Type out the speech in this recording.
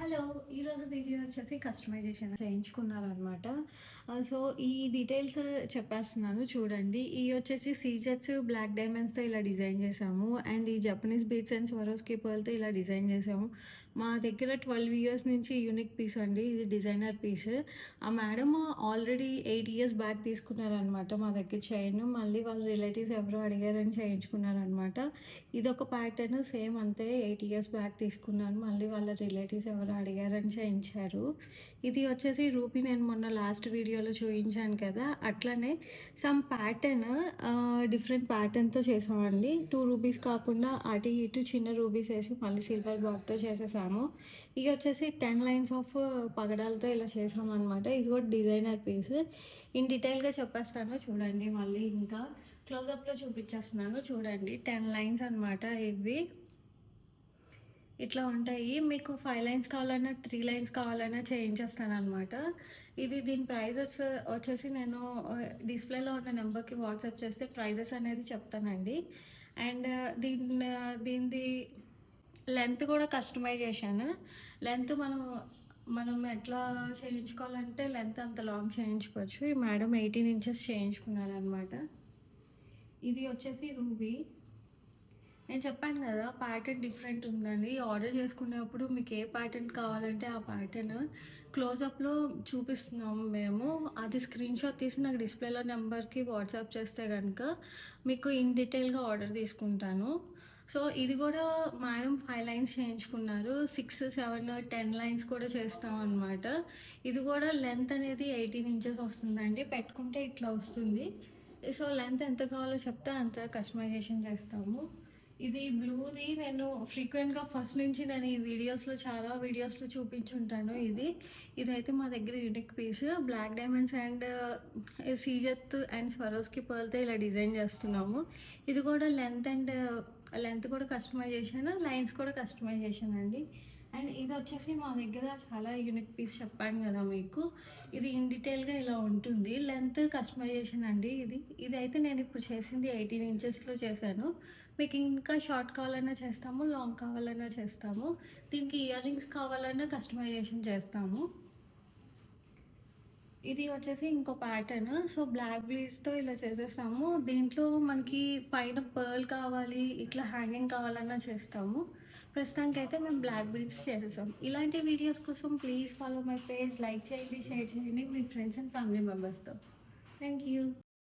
Hello! ఈరోజు video వచ్చేసి customization చేయించుకున్నారనమాట. So, ఈ డీటెయిల్స్ చెప్పేస్తున్నాను చూడండి. ఇయి వచ్చేసి సీజెట్స్ బ్లాక్ డైమండ్స్‌తో ఇలా డిజైన్ చేశాము. అండ్ ఈ జపనీస్ బీడ్స్ అండ్ స్వరోస్‌కి పర్ల్‌తో ఇలా డిజైన్ చేశాము. మా దగ్గర 12 ఇయర్స్ నుంచి యూనిక్ పీస్ అండి. ఇది డిజైనర్ పీస్. ఆ మేడమ్ ఆల్రెడీ 8 ఇయర్స్ బ్యాక్ తీసుకున్నారనమాట మా దగ్గర చైన్. మళ్ళీ వాళ్ళ రిలేటివ్స్ ఎవరో అడిగారని చేయించుకున్నారనమాట. ఇదొక ప్యాటర్న్ సేమ్ అంతే 8 ఇయర్స్ బ్యాక్ తీసుకున్నాను. మళ్ళీ వాళ్ళ రిలేటివ్స్ ఎవరో అడిగారని చేయించారు. ఇది వచ్చేసి రూపీ నేను మొన్న లాస్ట్ వీడియోలో చూయించాను కదా! అట్లనే సమ్ ప్యాటర్న్ డిఫరెంట్ ప్యాటర్న్‌తో చేసామండి. 2 రూపీస్ కాకుండా అటు ఇటు చిన్న రూబీస్ ఏసి మళ్ళీ సిల్వర్ బార్డ్‌తో చేసేసాము. ఇవి వచ్చేసి 10 లైన్స్ ఆఫ్ పగడాలతో ఇలా చేసామనమాట. ఇది కూడా డిజైనర్ పీస్. ఇన్ డీటెయిల్‌గా చెప్పేస్తాను చూడండి మళ్ళీ ఇంకా. క్లోజప్‌లో చూపించేస్తున్నాను చూడండి. 10 లైన్స్ అనమాట ఇవి. ఇట్లా ఉంటాయి. మీకు 5 లైన్స్ కావాలన్నా, 3 లైన్స్ కావాలన్నా చేయించేస్తాననమాట. దీని ప్రైజెస్ వచ్చేసి నేను డిస్‌ప్లేలో ఉన్న నెంబర్‌కి వాట్సాప్ చేస్తే ప్రైజెస్ అనేది చెప్తానండి. అండ్ దీనిది లెంత్ కూడా కస్టమైజేషన్. లెంత్ మనం ఎట్లా చేయించుకోవాలంటే లెంత్ అంత లాంగ్ చేయించుకోవచ్చు. ఈ మేడం 18 ఇంచెస్ చేయించుకున్నారనమాట. ఇది వచ్చేసి రూబీ. నేను చెప్పాను కదా! ప్యాటర్న్ డిఫరెంట్ ఉందని. ఆర్డర్ చేసుకునేప్పుడు మీకు ఏ ప్యాటర్న్ కావాలంటే ఆ ప్యాటర్న్ క్లోజప్‌లో చూపిస్తున్నాము మేము. అది స్క్రీన్‌షాట్ తీసి నాకు డిస్‌ప్లేలో నెంబర్‌కి వాట్సాప్ చేస్తే గనుక మీకు ఇన్ డీటెయిల్‌గా ఆర్డర్ తీసుకుంటాను. సో, ఇది కూడా మేడం 5 లైన్స్ చేయించుకున్నారు. 6, 7, 10 లైన్స్ కూడా చేస్తామనమాట. ఇది కూడా లెంత్ అనేది 18 ఇంచెస్ వస్తుందండి. పెట్టుకుంటే ఇట్లా వస్తుంది. సో, లెంత్ ఎంత కావాలో చెప్తే అంత కస్టమైజేషన్ చేస్తాము. ఇది బ్లూది నేను ఫ్రీక్వెంట్‌గా ఫస్ట్ నుంచి నేను ఈ చాలా వీడియోస్‌లో చూపించుంటాను ఇది. ఇదైతే మా దగ్గర unique piece. Black diamonds and సీజెత్ అండ్ స్వరోస్‌కి పర్ల్‌తో ఇలా డిజైన్ చేస్తున్నాము. ఇది కూడా లెంత్ కూడా కస్టమైజేషన్, లైన్స్ కూడా కస్టమైజేషన్ అండి. అండ్ ఇది వచ్చేసి మా దగ్గర చాలా యూనిక్ పీస్ చెప్పాను కదా మీకు. ఇది ఇన్ డీటెయిల్‌గా ఇలా ఉంటుంది. లెంత్ కస్టమైజేషన్ అండి ఇది. ఇదైతే నేను ఇప్పుడు చేసింది 18 ఇంచెస్‌లో చేశాను. మీకు ఇంకా షార్ట్ కావాలన్నా చేస్తాము, లాంగ్ కావాలన్నా చేస్తాము. దీనికి ఇయర్ రింగ్స్ కావాలన్నా కస్టమైజేషన్ చేస్తాము. ఇది వచ్చేసి ఇంకో ప్యాటర్న్. సో, బ్లాక్ బ్లీడ్స్‌తో ఇలా చేసేసాము. దీంట్లో మనకి పైన పర్ల్ కావాలి, ఇట్లా హ్యాంగింగ్ కావాలన్నా చేస్తాము. ప్రస్తుతానికైతే మేము బ్లాక్ బీడ్స్ చేసేసాం. ఇలాంటి వీడియోస్ కోసం please follow my page. Like చేయండి, షేర్ చేయండి మీ ఫ్రెండ్స్ అండ్ ఫ్యామిలీ మెంబర్స్‌తో. Thank you.